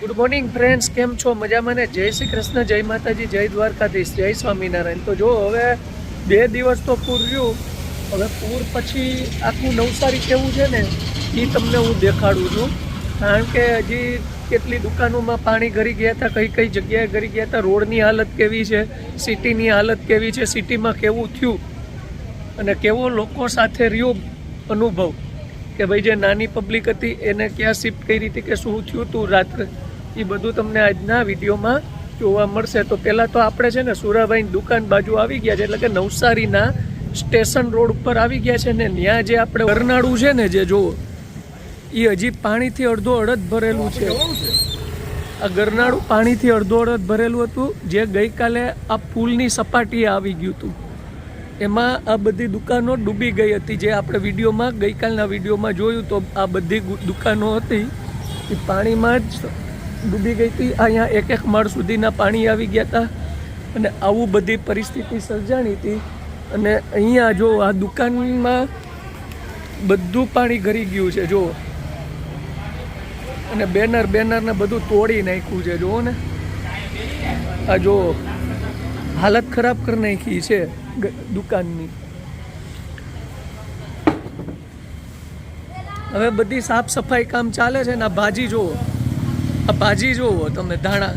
Good morning friends, કેમ છો? મજામાં ને? જય શ્રી કૃષ્ણ, જય માતાજી, જય દ્વારકાધીશ, જય સ્વામિનારાયણ. તો જો હવે 2 દિવસ તો પૂર રહ્યું. હવે પૂર પછી આખું નવસારી કેવું છે ને એ તમને હું દેખાડું છું. કારણ કે હજી કેટલી દુકાનોમાં પાણી ગરી ગયા હતા, કઈ કઈ જગ્યાએ ગરી ગયા હતા, રોડની હાલત કેવી છે, સિટીની હાલત કેવી છે, સિટીમાં કેવું થયું અને કેવો લોકો સાથે રહ્યો અનુભવ કે ભાઈ જે નાની પબ્લિક હતી એને ક્યાં શિફ્ટ કરી હતી કે શું થયું હતું રાત્રે, એ બધું તમને આજના વિડીયોમાં જોવા મળશે. તો પહેલાં તો આપણે છે ને સુરાભાઈની દુકાન બાજુ આવી ગયા છે, એટલે કે નવસારીના સ્ટેશન રોડ ઉપર આવી ગયા છે ને ત્યાં જે આપણે ગરનાળું છે ને જે જુઓ એ હજી પાણીથી અડધો અડધ ભરેલું છે. આ ગરનાળું પાણીથી અડધો અડધ ભરેલું હતું, જે ગઈકાલે આ પુલની સપાટીએ આવી ગયું હતું. એમાં આ બધી દુકાનો ડૂબી ગઈ હતી, જે આપણે વિડીયોમાં ગઈકાલના વિડીયોમાં જોયું તો આ બધી દુકાનો હતી એ પાણીમાં જ ડૂબી ગઈ હતી. અહીંયા એક માળ સુધીના પાણી આવી ગયા હતા અને આવું બધી પરિસ્થિતિ સર્જાણી હતી. અને અહીંયા જો આ દુકાનમાં બધું પાણી ગરી ગયું છે જો, અને બેનરને બધું તોડી નાખ્યું છે જુઓ ને. આ જો હાલત ખરાબ કરી નાખી છે દુકાનની. હવે બધી સાફ સફાઈ કામ ચાલે છે ને. આ ભાજી જુઓ, આ ભાજી જુઓ તમે, ધાણા,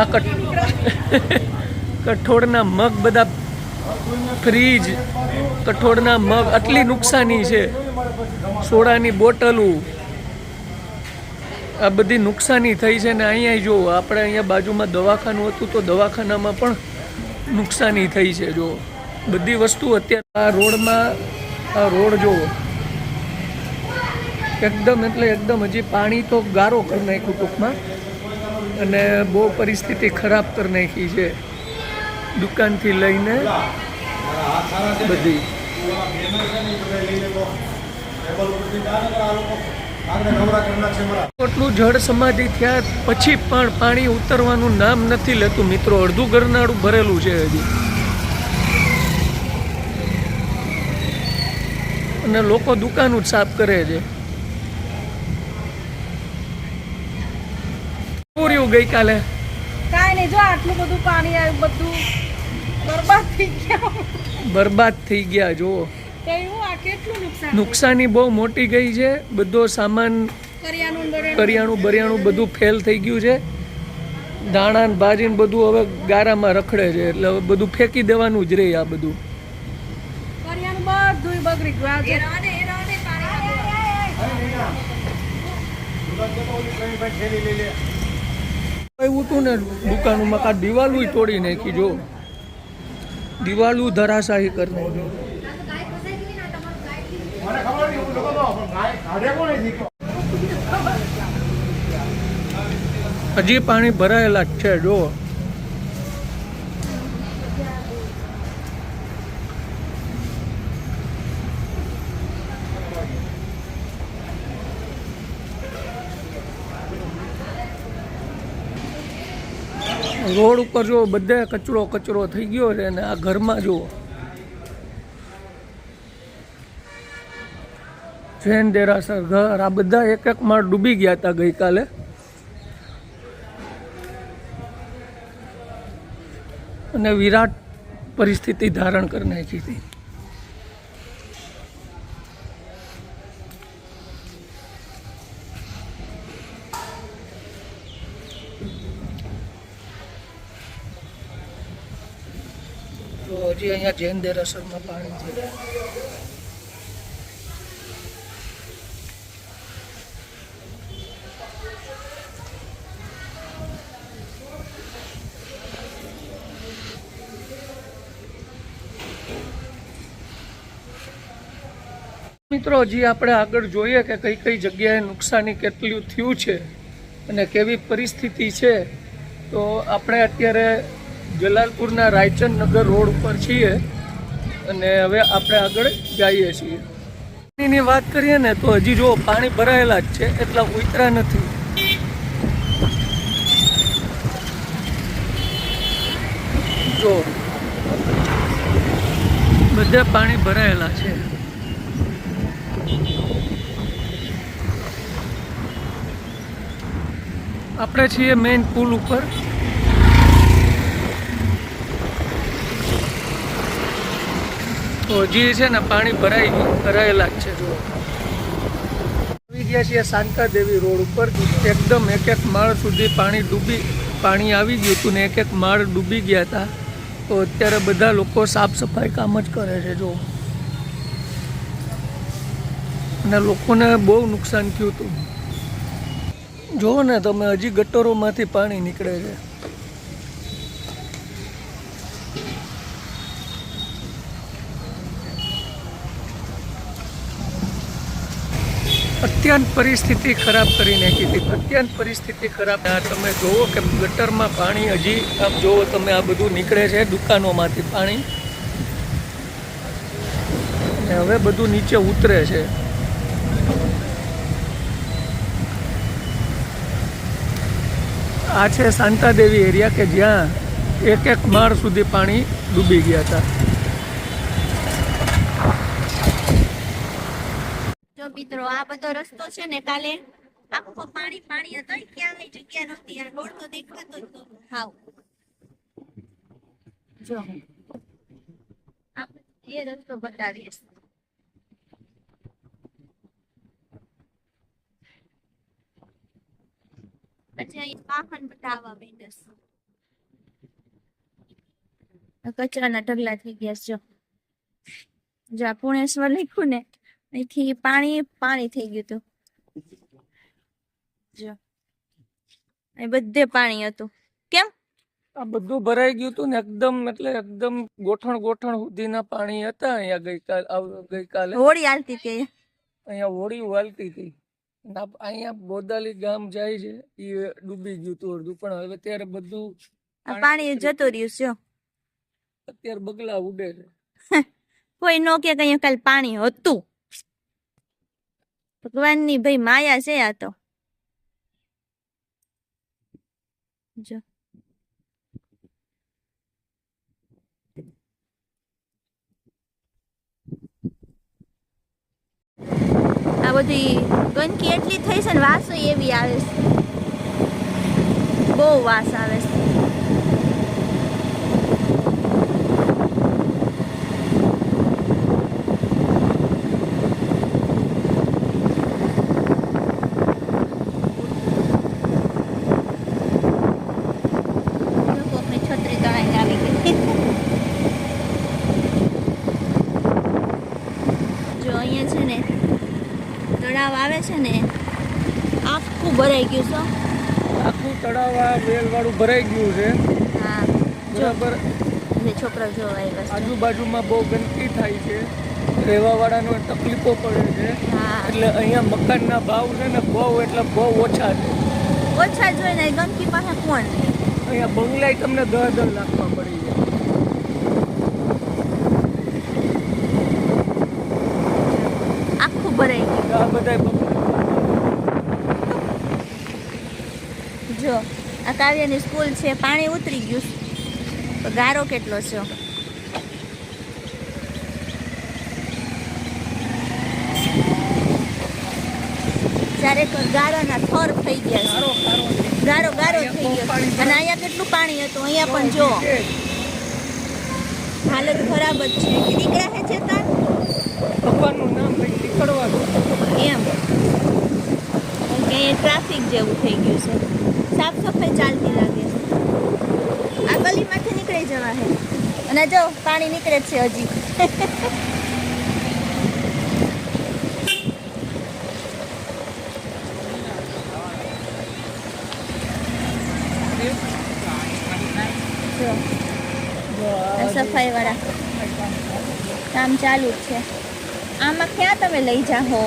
આ કઠોળના મગ, બધા ફ્રીજ, કઠોળના મગ, આટલી નુકસાની છે. સોડાની બોટલું, આ બધી નુકસાની થઈ છે ને. અહીંયા જો આપણે અહીંયા બાજુમાં દવાખાનું હતું તો દવાખાનામાં પણ નુકસાની થઈ છે. જો બધી વસ્તુ અત્યારે આ રોડમાં, આ રોડ જુઓ એકદમ એટલે એકદમ હજી પાણી તો ગારો કરી નાખ્યું ટૂંકમાં, અને બહુ પરિસ્થિતિ ખરાબ કરી નાખી છે દુકાનથી લઈને બધી. એટલું જળ સમાધિ થયા પછી પણ પાણી ઉતરવાનું નામ નથી લેતું મિત્રો. અડધું ગરનાળું ભરેલું છે હજી, અને લોકો દુકાનો જ સાફ કરે છે. પૂર્યું ગઈકાલે કાંઈ નહીં, જો આટલું બધું પાણી આવ્યું, બધું બરબાદ થઈ ગયા જુઓ. નુકસાની બહુ મોટી ગઈ છે. બધો સામાન, કરિયાણું બરિયાણું બધું ફેલ થઈ ગયું છે. દાણા ને ભાજી ને બધું હવે ગારામાં રખડે છે, એટલે હવે બધું ફેંકી દેવાનું જ રહે. આ બધું બગડી ગયું. એવું હતું ને દુકાનોમાં, કા દિવાલું તોડી નાખી જો, દિવાલું ધરાશાયી કરી નાખી. હજી પાણી ભરાયેલા જ છે જો. રોડ ઉપર જો બધે કચરો થઈ ગયો છે, અને આ ઘરમાં જુઓ જૈન દેરાસર ઘર, આ બધા એક માળ ડૂબી ગયા હતા ગઈકાલે. અને વિરાટ પરિસ્થિતિ ધારણ કરી નાખી હતી. તો હજી અહીંયા જૈન દેરાસરમાં પાણી છે. મિત્રો હજી આપણે આગળ જોઈએ કે કઈ કઈ જગ્યાએ નુકસાની કેટલું થયું છે અને કેવી પરિસ્થિતિ છે. તો આપણે અત્યારે જલાલપુરના રાયચંદ નગર રોડ ઉપર છીએ અને હવે આપણે આગળ જઈએ છીએ. પાણીની વાત કરીએ ને તો હજી જો પાણી ભરાયેલા જ છે, એટલા ઉતરા નથી. જો બધે પાણી ભરાયેલા છે. આપણે છીએ મેઇન પુલ ઉપર. તો હજી છે ને પાણી ભરાયેલા જ છે. જો આવી ગયા છીએ શાંતાદેવી રોડ ઉપર. એકદમ એક માળ સુધી પાણી આવી ગયું હતું ને એક માળ ડૂબી ગયા હતા. તો અત્યારે બધા લોકો સાફ સફાઈ કામ જ કરે છે. જો અને લોકોને બહુ નુકસાન થયું હતું. જુઓ ને તમે, હજી ગટરોમાંથી પાણી નીકળે છે. અત્યંત પરિસ્થિતિ ખરાબ કરી નાખી હતી. અત્યંત પરિસ્થિતિ ખરાબ. તમે જુઓ કે ગટરમાં પાણી હજી આમ જુઓ તમે, આ બધું નીકળે છે દુકાનોમાંથી પાણી, અને હવે બધું નીચે ઉતરે છે. આ છે શાંતાદેવી એરિયા કે જ્યાં એક માળ સુધી પાણી ડૂબી ગયા હતા. જો મિત્રો, આ બધો રસ્તો છે ને કાલે આખો પાણી હતો. ક્યાંય જગ્યા નહોતી. આ રોડ તો દેખાતો જ નહોતો. હાવ જો એ રસ્તો બતાવીએ. પછી અહીં વાહન બતાવવા માંડ્યા. કચરાના ઢગલા થઈ ગયા છે. જો આ પુણેશ્વર લખ્યું ને, અહીંથી પાણી થઈ ગયું હતું. જો અહીં બધે પાણી હતું. કેમ આ બધું ભરાઈ ગયું હતું ને એકદમ, એટલે એકદમ ગોઠણ સુધીના પાણી હતા. અહીંયા ગઈકાલે હોળી હાલતી હતી. અહીંયા હોળી વાલતી હતી. અહીંયા બોદાલી ગામ જાય છે એ ડૂબી ગયું હતું અડધું. પણ હવે ત્યારે બધું પાણી જતું રહ્યું છે. અત્યારે બગલા ઉડે છે. કોઈ નો કે કઈ કાલ પાણી હતું. ભગવાનની ભાઈ માયા છે આ તો. જો આ બધી ગંદકી એટલી થઈ છે ને, વાસો એવી આવે છે. બહુ વાસ આવે છે. છત્રી તણાઈને આવી ગઈ. જો અહીંયા છે ને તળાવ આવે છે ને, આખું ભરાઈ ગયું છે. આખું તળાવ આ વેલવાળું ભરાઈ ગયું છે. હા બરાબર. છોકરા જોવા આવ્યા છે. આજુબાજુમાં બહુ ગંદકી થાય છે. રહેવાવાળાનો તકલીફો પડે છે. હા એટલે અહીંયા મકાનના ભાવ છે ને બહુ ઓછા છે. ઓછા જોઈને ગંદકી પાસે કોણ લે? અહીંયા બંગલાય તમને 10 લાખમાં પડી જાય. આખું ભરાઈ ગયું. આ બધા જો આ કાવ્યની સ્કૂલ છે, પાણી ઉતરી ગયું તો ગારો કેટલો છે. ચારેક ગારાના થર થઈ ગયા છે. ગારો થઈ ગયો. અને અહીંયા કેટલું પાણી હતું. અહીંયા પણ જો હાલત ખરાબ જ છે. દીકરા હે છે તાર ભગવાનનું નામ લઈ નીકળવાનું. એમ કે ટ્રાફિક જેવું થઈ ગયું છે. સાફ સફાઈ ચાલતી લાગે છે. આ ગલીમાંથી નીકળી જવા હે. અને જો પાણી નીકળે છે હજી. સફાઈ વાળા કામ ચાલુ જ છે. આમાં ક્યાં તમે લઈ જાઓ?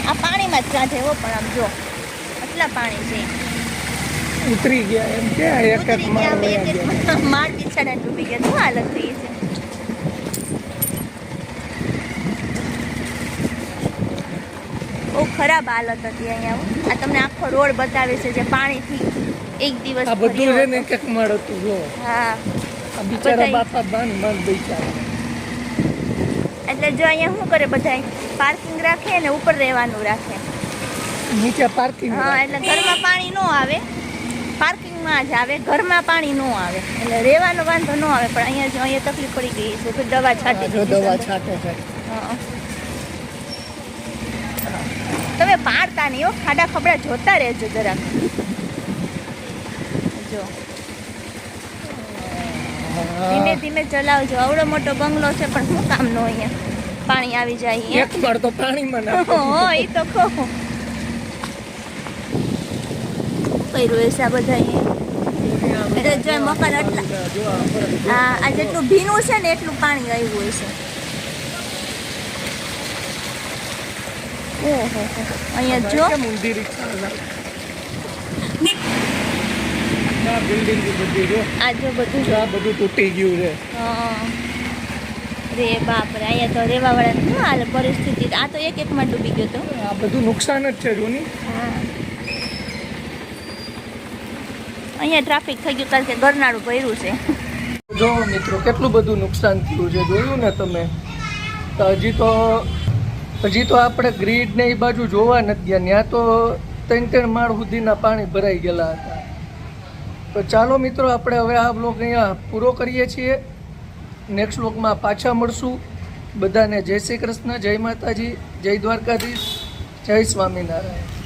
આ પાણીમાં જ કાઢે હો. પણ આમ જો આટલા પાણી છે. ઉતરી ગયા એમ કે એક માળ બિછાડા ડૂબી ગયા. શું હાલત થઈ છે. બહુ ખરાબ હાલત હતી અહીંયા. આ તમને આખો રોડ બતાવે છે જે પાણીથી એક દિવસ આ બધું છે ને એક માળ હતું. જો હા આ બિચારા બાપા બાંધ બિચારા. આ એટલે જો અહીંયા શું કરે બધાય પાર્કિંગ રાખે અને ઉપર રહેવાનું રાખે. નીચે પાર્કિંગ હા, એટલે ઘરમાં પાણી ન આવે, પાર્કિંગમાં જ આવે, ઘરમાં પાણી ન આવે, એટલે રહેવાનો વાંધો ન આવે. પણ અહીંયા જો અહીંયા તકલીફ પડી ગઈ છે તો દવા છાંટી જો દીધી દવા છે. છાંટે છે. હા. તમે પાડતા નહીં હો, ખાડા ખબડા જોતા રહેજો જરાક. જો ધીમે ધીમે ચલાવજો. આવડો મોટો બંગલો છે પણ શું કામનો અહીંયા પાણી આવી જાય અહીંયા. એક વાર તો પાણીમાં નાખો. હો, એ તો કહું કર્યું હશે આ બધા અહીંયા. એટલે જો આ મકાન આટલા જો આ ફરક. આ જેટલું ભીનું છે ને એટલું પાણી આવ્યું હશે. ઓહો, અહીંયા જો કેમ ઊંધી રિક્ષા લાગે? આ બિલ્ડિંગ બધી જો આ જો બધું આ બધું તૂટી ગયું છે. હા. રે બાપ રે, અહીંયા તો રેવા વાળા શું હાલ પરિસ્થિતિ. આ તો એક એકમાં ડૂબી ગયો તો. આ બધું નુકસાન જ છે જોની. હા. અહીંયા ટ્રાફિક થઈ ગયું કારણ કે ગરનાળું ભર્યું છે. જો મિત્રો કેટલું બધું નુકસાન થયું છે જોયું ને તમે. તો હજી તો આપણે ગ્રીડ ને એ બાજુ જોવા નથી ગયા. ત્યાં તો 3 માળ સુધીના પાણી ભરાઈ ગયેલા હતા. તો ચાલો મિત્રો આપણે હવે આ બ્લોગ અહીંયા પૂરો કરીએ છીએ. નેક્સ્ટ બ્લોગમાં પાછા મળશું. બધાને જય શ્રી કૃષ્ણ, જય માતાજી, જય દ્વારકાધીશ, જય સ્વામિનારાયણ.